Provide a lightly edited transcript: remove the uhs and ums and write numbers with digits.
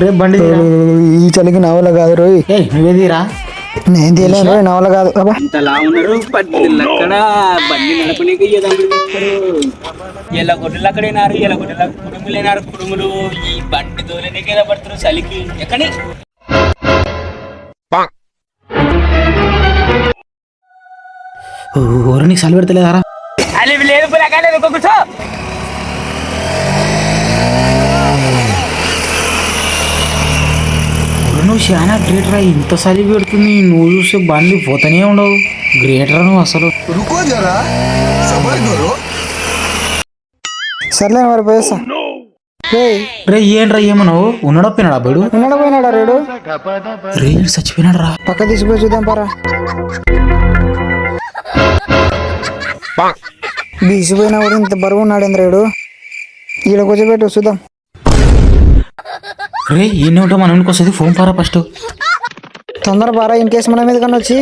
రేపు బండి ఈ చలికి నవల కాదు రోయ్. నువ్వేదిరా నేను తీయలేను రోయ్, నవల కాదు. అబ్బా ఇంతలా ఉన్నారు పద్దెనిమిది అక్కడ బండి నడపనీకి ఇలా గొడ్డలు అక్కడైనారు, ఇలా గొడ్డల కుడుములైనారు. కుడుములు ఈ బండి దోలనీకి ఏదో పడుతున్నారు చలికి ఎక్కడి ఊరు నీకు చలి పెడతలేదారా? అలివి లేదు పిల్లకాయలేదు కూర్చో. నువ్వు చాలా గ్రేటర్ రా, ఇంత చలి పెడుతుంది. నువ్వు చూస్తే బండి పోతూనే ఉండవు. గ్రేటర్ నువ్వు అసలు. సర్లే మరి పోయేస్తా. రే ఏంట్రా ఏమన్నావు? ఉన్నాడా పోయినాడా అబ్బాడు? ఉన్నాడా పోయినాడా రేడు? రే చచ్చిపోయినాడు రా. పక్క తీసుకుపోయి చూద్దాం పారా. బీసిపోయినా కూడా ఇంత బరువు ఉన్నాడు రేడు. ఈడ కూర్చోబెట్టు చూద్దాం. రే ఈయన ఉంటా మన వస్తుంది. ఫోన్ పారా ఫస్ట్. తొందర పారా, ఇన్ కేసు మన మీద కన్నా వచ్చి